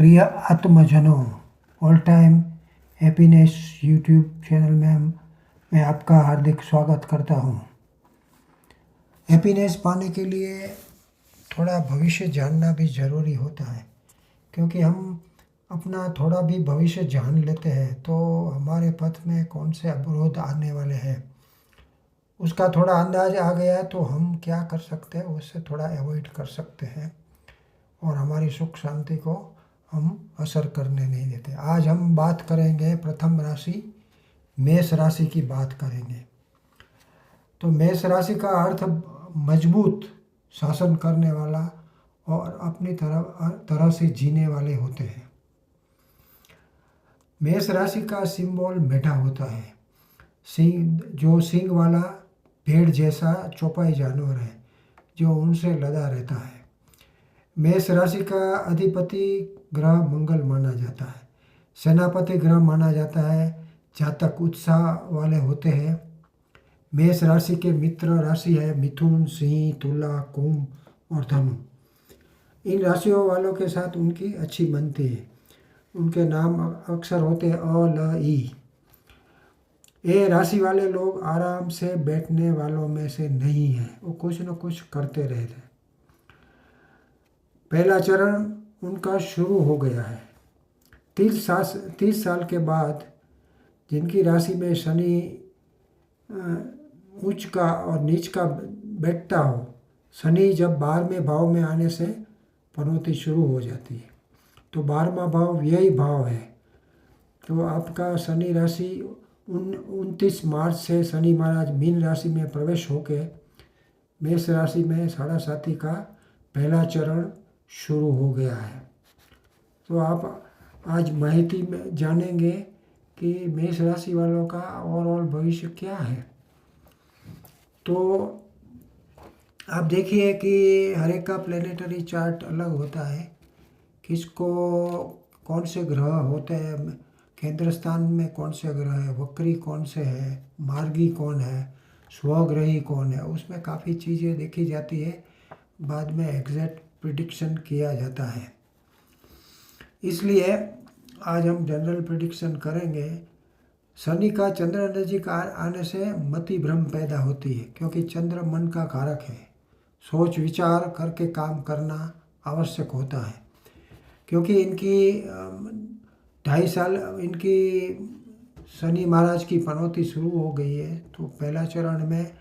प्रिय आत्मजनों, all time happiness YouTube channel में मैं आपका हार्दिक स्वागत करता हूँ। हैप्पीनेस पाने के लिए थोड़ा भविष्य जानना भी ज़रूरी होता है, क्योंकि हम अपना थोड़ा भी भविष्य जान लेते हैं तो हमारे पथ में कौन से अवरोध आने वाले हैं उसका थोड़ा अंदाज आ गया तो हम क्या कर सकते हैं, उससे थोड़ा अवॉइड कर सकते हैं और हमारी सुख शांति को हम असर करने नहीं देते। आज हम बात करेंगे प्रथम राशि मेष राशि की बात करेंगे। तो मेष राशि का अर्थ मजबूत, शासन करने वाला और अपनी तरह से जीने वाले होते हैं। मेष राशि का सिंबल मेढा होता है, सिंग वाला भेड़ जैसा चौपाई जानवर है जो उनसे लदा रहता है। मेष राशि का अधिपति ग्रह मंगल माना जाता है, सेनापति ग्रह माना जाता है, जातक उत्साह वाले होते हैं। मेष राशि के मित्र राशि है मिथुन, सिंह, तुला, कुंभ और धनु। इन राशियों वालों के साथ उनकी अच्छी बनती है। उनके नाम अक्सर होते हैं अ, ल, ई। ये राशि वाले लोग आराम से बैठने वालों में से नहीं हैं, वो कुछ न कुछ करते रहते हैं। पहला चरण उनका शुरू हो गया है। 30 साल के बाद जिनकी राशि में शनि उच्च का और नीच का बैठता हो, शनि जब 12वें भाव में आने से पनौती शुरू हो जाती है। तो 12वां भाव यही भाव है। तो आपका शनि राशि 29 मार्च से शनि महाराज मीन राशि में प्रवेश होकर मेष राशि में साढ़ासाती का पहला चरण शुरू हो गया है। तो आप आज माहिती में जानेंगे कि मेष राशि वालों का ओवरऑल भविष्य क्या है। तो आप देखिए कि हर एक का प्लेनेटरी चार्ट अलग होता है, किसको कौन से ग्रह होते हैं, केंद्र स्थान में कौन से ग्रह है, वक्री कौन से है, मार्गी कौन है, स्वग्रही कौन है, उसमें काफ़ी चीज़ें देखी जाती है, बाद में एग्जैक्ट प्रिडिक्शन किया जाता है। इसलिए आज हम जनरल प्रिडिक्शन करेंगे। शनि का चंद्र नजीक आने से मति भ्रम पैदा होती है, क्योंकि चंद्र मन का कारक है। सोच विचार करके काम करना आवश्यक होता है, क्योंकि इनकी 2.5 साल इनकी शनि महाराज की पनौती शुरू हो गई है। तो पहला चरण में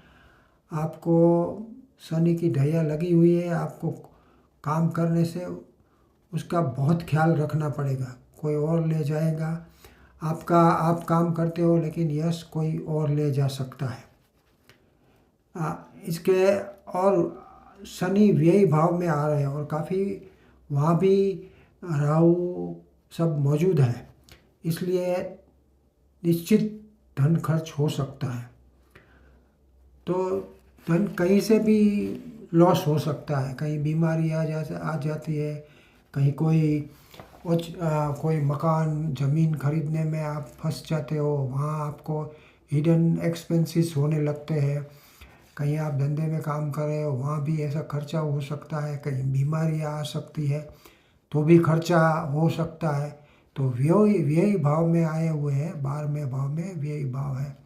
आपको शनि की ढैया लगी हुई है, आपको काम करने से उसका बहुत ख्याल रखना पड़ेगा। कोई और ले जाएगा आप काम करते हो, लेकिन यश कोई और ले जा सकता है। इसके और शनि व्यय भाव में आ रहे हैं और काफ़ी वहाँ भी राहु सब मौजूद है, इसलिए निश्चित धन खर्च हो सकता है। तो धन कहीं से भी लॉस हो सकता है, कहीं बीमारी आ जाती है, कहीं कोई मकान ज़मीन खरीदने में आप फंस जाते हो, वहाँ आपको हिडन एक्सपेंसेस होने लगते हैं। कहीं आप धंधे में काम कर रहे हो, वहाँ भी ऐसा खर्चा हो सकता है, कहीं बीमारी आ सकती है तो भी खर्चा हो सकता है। तो व्यय भाव में आए हुए हैं, 12वें भाव में व्यय भाव है,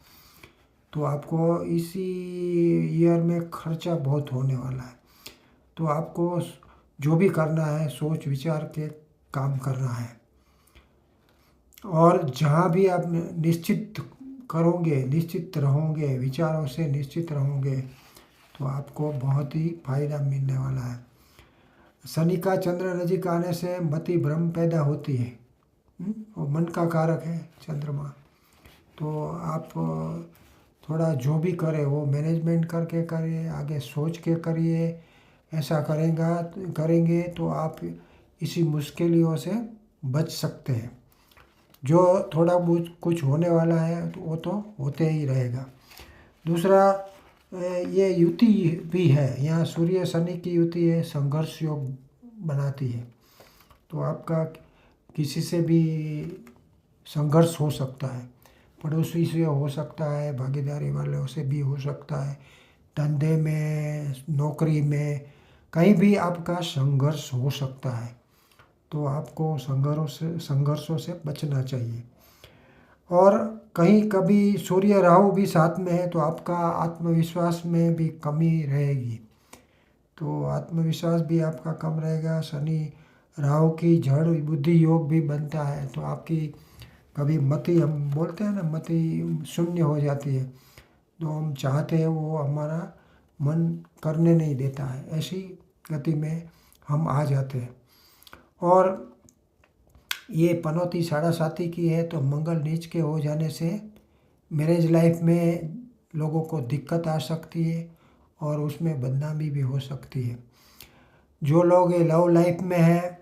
तो आपको इसी ईयर में खर्चा बहुत होने वाला है। तो आपको जो भी करना है सोच विचार के काम करना है, और जहाँ भी आप निश्चित करोगे, निश्चित रहोगे, विचारों से निश्चित रहोगे, तो आपको बहुत ही फायदा मिलने वाला है। शनि का चंद्र नजीक आने से मति भ्रम पैदा होती है, और मन का कारक है चंद्रमा। तो आप थोड़ा जो भी करें वो मैनेजमेंट करके करिए, आगे सोच के करिए। ऐसा करेंगे तो आप इसी मुश्किलों से बच सकते हैं। जो थोड़ा बहुत कुछ होने वाला है तो वो तो होते ही रहेगा। दूसरा, ये युति भी है, यहाँ सूर्य शनि की युति है, संघर्ष योग बनाती है। तो आपका किसी से भी संघर्ष हो सकता है, पड़ोसी से हो सकता है, भागीदारी वालों से भी हो सकता है, धंधे में, नौकरी में, कहीं भी आपका संघर्ष हो सकता है। तो आपको संघर्षों से बचना चाहिए। और कहीं कभी सूर्य राहु भी साथ में है तो आपका आत्मविश्वास में भी कमी रहेगी, तो आत्मविश्वास भी आपका कम रहेगा। शनि राहु की जड़ बुद्धि योग भी बनता है, तो आपकी कभी मति, हम बोलते हैं ना, मति शून्य हो जाती है, तो हम चाहते हैं वो हमारा मन करने नहीं देता है, ऐसी गति में हम आ जाते हैं। और ये पनौती साढ़ा साथी की है, तो मंगल नीच के हो जाने से मैरिज लाइफ में लोगों को दिक्कत आ सकती है और उसमें बदनामी भी हो सकती है। जो लोग ये लव लाइफ में है,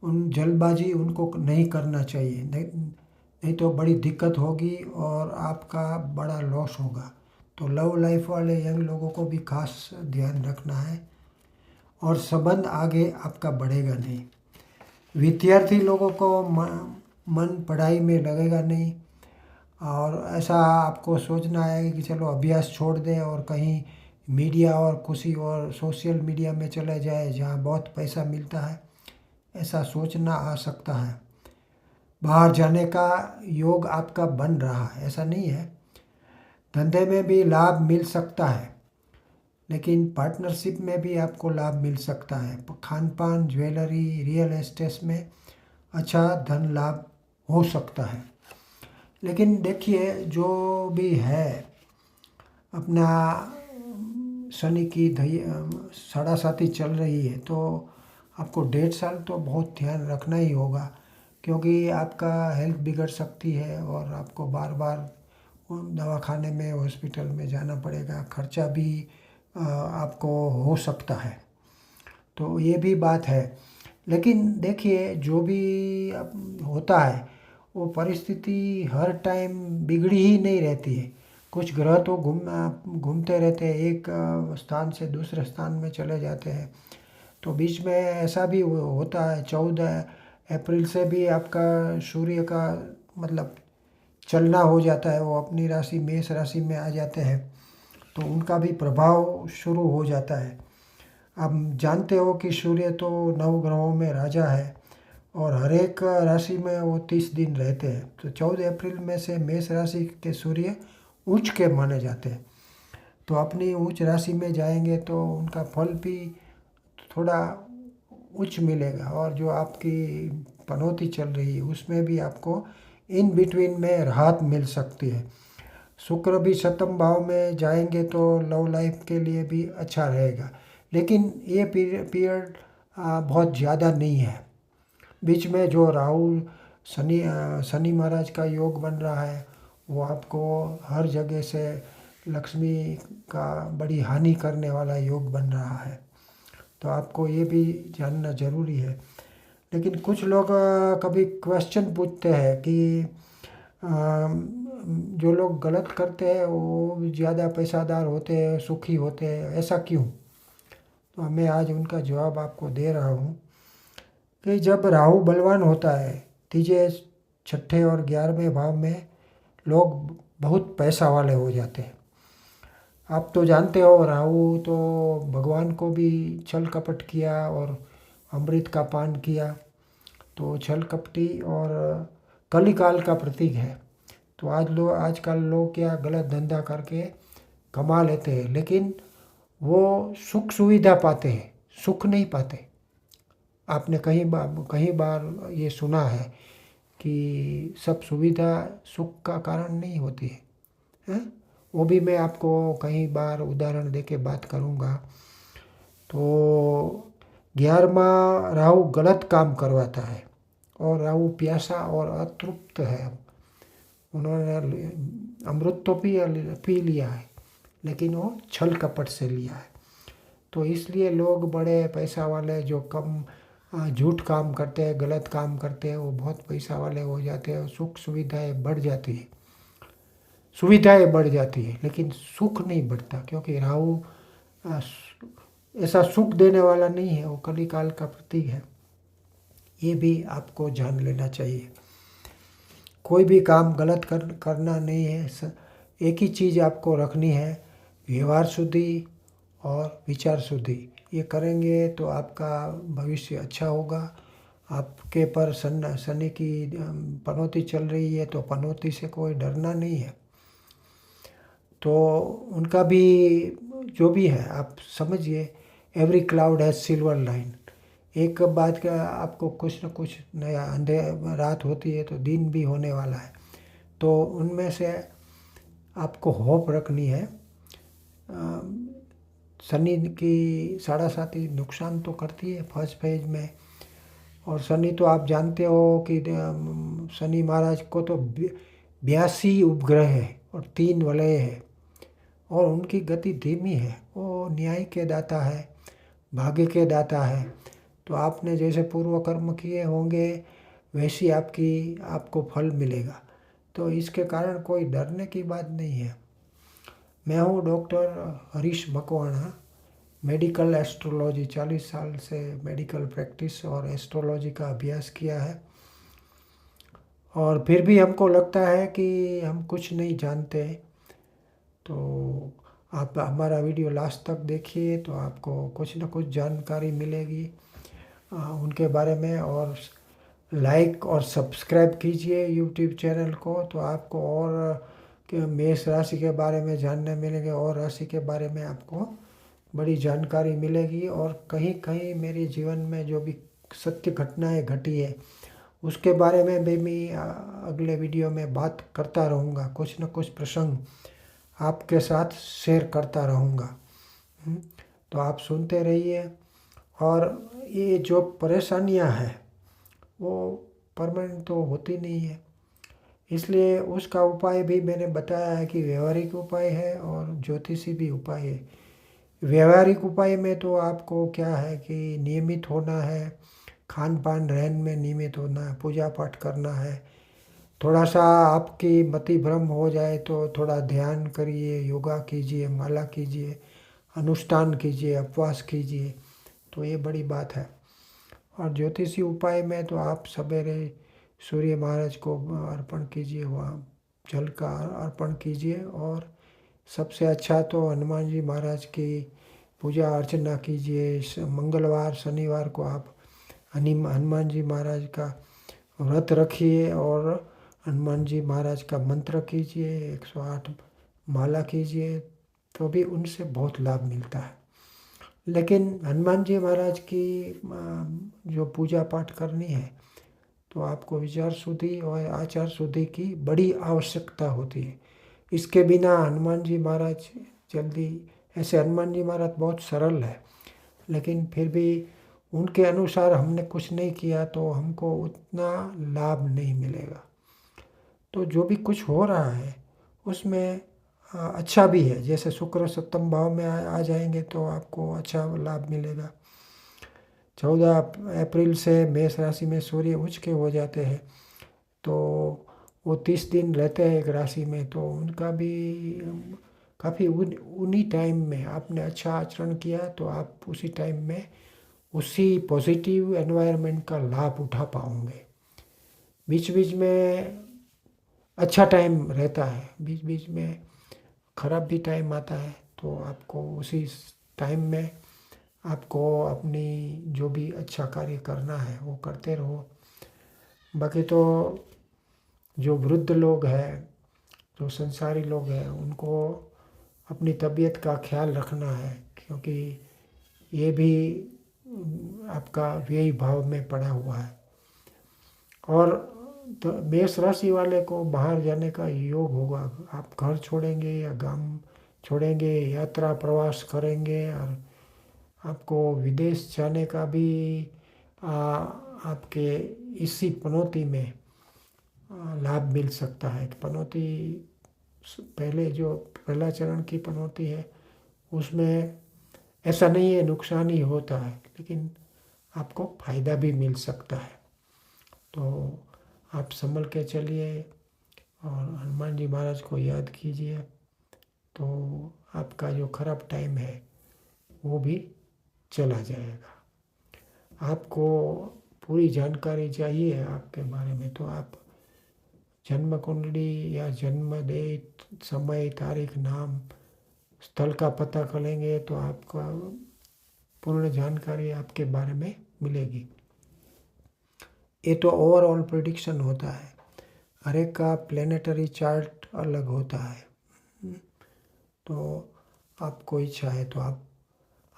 उन जल्दबाजी उनको नहीं करना चाहिए, नहीं तो बड़ी दिक्कत होगी और आपका बड़ा लॉस होगा। तो लव लाइफ वाले यंग लोगों को भी खास ध्यान रखना है और संबंध आगे आपका बढ़ेगा नहीं। विद्यार्थी लोगों को मन पढ़ाई में लगेगा नहीं, और ऐसा आपको सोचना है कि चलो अभ्यास छोड़ दें और कहीं मीडिया और किसी और सोशल मीडिया में चले जाए जहाँ बहुत पैसा मिलता है, ऐसा सोचना आ सकता है। बाहर जाने का योग आपका बन रहा है, ऐसा नहीं है। धंधे में भी लाभ मिल सकता है, लेकिन पार्टनरशिप में भी आपको लाभ मिल सकता है। खान पान, ज्वेलरी, रियल एस्टेट में अच्छा धन लाभ हो सकता है। लेकिन देखिए, जो भी है अपना शनि की साढ़ा साथी चल रही है, तो आपको 1.5 साल तो बहुत ध्यान रखना ही होगा, क्योंकि आपका हेल्थ बिगड़ सकती है और आपको बार बार दवाखाने में, हॉस्पिटल में जाना पड़ेगा, खर्चा भी आपको हो सकता है, तो ये भी बात है। लेकिन देखिए, जो भी होता है वो परिस्थिति हर टाइम बिगड़ी ही नहीं रहती है। कुछ ग्रह तो घूमते रहते हैं, एक स्थान से दूसरे स्थान में चले जाते हैं, तो बीच में ऐसा भी होता है। 14 अप्रैल से भी आपका सूर्य का मतलब चलना हो जाता है, वो अपनी राशि मेष राशि में आ जाते हैं, तो उनका भी प्रभाव शुरू हो जाता है। आप जानते हो कि सूर्य तो 9 ग्रहों में राजा है और हर एक राशि में वो 30 दिन रहते हैं, तो 14 अप्रैल में से मेष राशि के सूर्य उच्च के माने जाते हैं, तो अपनी उच्च राशि में जाएंगे तो उनका फल भी थोड़ा उच्च मिलेगा। और जो आपकी पनौती चल रही है उसमें भी आपको इन बिटवीन में राहत मिल सकती है। शुक्र भी 7म भाव में जाएंगे तो लव लाइफ के लिए भी अच्छा रहेगा, लेकिन ये पीरियड बहुत ज़्यादा नहीं है। बीच में जो राहु शनि महाराज का योग बन रहा है, वो आपको हर जगह से लक्ष्मी का बड़ी हानि करने वाला योग बन रहा है, तो आपको ये भी जानना ज़रूरी है। लेकिन कुछ लोग कभी क्वेश्चन पूछते हैं कि जो लोग गलत करते हैं वो ज़्यादा पैसादार होते हैं, सुखी होते हैं, ऐसा क्यों? तो मैं आज उनका जवाब आपको दे रहा हूँ कि जब राहु बलवान होता है, 3, 6 और 11वें भाव में लोग बहुत पैसा वाले हो जाते हैं। आप तो जानते हो, राहु तो भगवान को भी छल कपट किया और अमृत का पान किया, तो छल कपटी और कलिकाल का प्रतीक है। तो आजकल लोग क्या गलत धंधा करके कमा लेते हैं, लेकिन वो सुख सुविधा पाते हैं, सुख नहीं पाते। आपने कहीं बार ये सुना है कि सब सुविधा सुख का कारण नहीं होती है, हैं? वो भी मैं आपको कहीं बार उदाहरण देके बात करूँगा। तो 11वां राहु गलत काम करवाता है, और राहु प्यासा और अतृप्त है। उन्होंने अमृत तो पी लिया है, लेकिन वो छल कपट से लिया है। तो इसलिए लोग बड़े पैसा वाले जो कम झूठ काम करते हैं, गलत काम करते हैं, वो बहुत पैसा वाले हो जाते हैं, सुख सुविधाएं बढ़ जाती है, सुविधाएं बढ़ जाती है, लेकिन सुख नहीं बढ़ता, क्योंकि राहु ऐसा सुख देने वाला नहीं है, वो कलिकाल का प्रतीक है। ये भी आपको जान लेना चाहिए। कोई भी काम गलत करना नहीं है। एक ही चीज़ आपको रखनी है, व्यवहार शुद्धि और विचार शुद्धि। ये करेंगे तो आपका भविष्य अच्छा होगा, आपके पर शनि की पनौती चल रही है, तो पनौती से कोई डरना नहीं है। तो उनका भी जो भी है आप समझिए, every cloud has silver line. एक बात का आपको कुछ न कुछ नया, रात होती है तो दिन भी होने वाला है, तो उनमें से आपको होप रखनी है। शनि की साढ़ासाती नुकसान तो करती है फर्स्ट फेज में, और शनि तो आप जानते हो कि शनि महाराज को तो 82 उपग्रह है और 3 वलय है, और उनकी गति धीमी है। वो न्याय के दाता है, भाग्य के दाता है। तो आपने जैसे पूर्व कर्म किए होंगे वैसी आपको फल मिलेगा। तो इसके कारण कोई डरने की बात नहीं है। मैं हूँ doctor Harish Makwana, medical astrology 40 साल से मेडिकल प्रैक्टिस और एस्ट्रोलॉजी का अभ्यास किया है, और फिर भी हमको लगता है कि हम कुछ नहीं जानते। तो आप हमारा वीडियो लास्ट तक देखिए, तो आपको कुछ न कुछ जानकारी मिलेगी उनके बारे में। और लाइक और सब्सक्राइब कीजिए यूट्यूब चैनल को, तो आपको और मेष राशि के बारे में जानने मिलेंगे, और राशि के बारे में आपको बड़ी जानकारी मिलेगी। और कहीं कहीं मेरे जीवन में जो भी सत्य घटनाएं घटी है उसके बारे में भी मैं अगले वीडियो में बात करता रहूँगा, कुछ न कुछ प्रसंग आपके साथ शेयर करता रहूँगा। तो आप सुनते रहिए। और ये जो परेशानियां हैं वो परमानेंट तो होती नहीं है, इसलिए उसका उपाय भी मैंने बताया है कि व्यवहारिक उपाय है और ज्योतिषी भी उपाय है। व्यवहारिक उपाय में तो आपको क्या है कि नियमित होना है, खान पान रहन में नियमित होना है, पूजा पाठ करना है। थोड़ा सा आपकी मति भ्रम हो जाए तो थोड़ा ध्यान करिए, योगा कीजिए, माला कीजिए, अनुष्ठान कीजिए, उपवास कीजिए, तो ये बड़ी बात है। और ज्योतिषी उपाय में तो आप सवेरे सूर्य महाराज को अर्पण कीजिए, वहाँ जल का अर्पण कीजिए, और सबसे अच्छा तो हनुमान जी महाराज की पूजा अर्चना कीजिए। मंगलवार शनिवार को आप हनुमान जी महाराज का व्रत रखिए और हनुमान जी महाराज का मंत्र कीजिए, 108 माला कीजिए, तो भी उनसे बहुत लाभ मिलता है। लेकिन हनुमान जी महाराज की जो पूजा पाठ करनी है तो आपको विचार शुद्धि और आचार शुद्धि की बड़ी आवश्यकता होती है। इसके बिना हनुमान जी महाराज जल्दी, ऐसे हनुमान जी महाराज बहुत सरल है, लेकिन फिर भी उनके अनुसार हमने कुछ नहीं किया तो हमको उतना लाभ नहीं मिलेगा। तो जो भी कुछ हो रहा है उसमें अच्छा भी है। जैसे शुक्र सप्तम भाव में आ जाएंगे तो आपको अच्छा लाभ मिलेगा। 14 अप्रैल से मेष राशि में सूर्य उच्च के हो जाते हैं, तो वो 30 दिन रहते हैं एक राशि में, तो उनका भी काफ़ी उन्हीं टाइम में आपने अच्छा आचरण किया तो आप उसी टाइम में उसी पॉजिटिव एनवायरनमेंट का लाभ उठा पाओगे। बीच बीच में अच्छा टाइम रहता है, बीच बीच में ख़राब भी टाइम आता है, तो आपको उसी टाइम में आपको अपनी जो भी अच्छा कार्य करना है वो करते रहो। बाकी तो जो वृद्ध लोग हैं, जो संसारी लोग हैं, उनको अपनी तबीयत का ख्याल रखना है, क्योंकि ये भी आपका व्यय भाव में पड़ा हुआ है। और तो मेष राशि वाले को बाहर जाने का योग होगा। आप घर छोड़ेंगे या गांव छोड़ेंगे, यात्रा प्रवास करेंगे, और आपको विदेश जाने का भी आपके इसी पनौती में लाभ मिल सकता है। पनौती पहले जो पहला चरण की पनौती है उसमें ऐसा नहीं है नुकसान ही होता है, लेकिन आपको फ़ायदा भी मिल सकता है। तो आप संभल के चलिए और हनुमान जी महाराज को याद कीजिए, तो आपका जो खराब टाइम है वो भी चला जाएगा। आपको पूरी जानकारी चाहिए आपके बारे में तो आप जन्म कुंडली या जन्म डेट, समय, तारीख, नाम, स्थल का पता करेंगे तो आपका पूर्ण जानकारी आपके बारे में मिलेगी। ये तो ओवरऑल प्रिडिक्शन होता है, हर एक का प्लेनेटरी चार्ट अलग होता है। तो आपको इच्छा है तो आप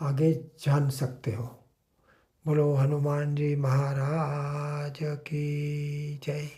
आगे जान सकते हो। बोलो हनुमान जी महाराज की जय।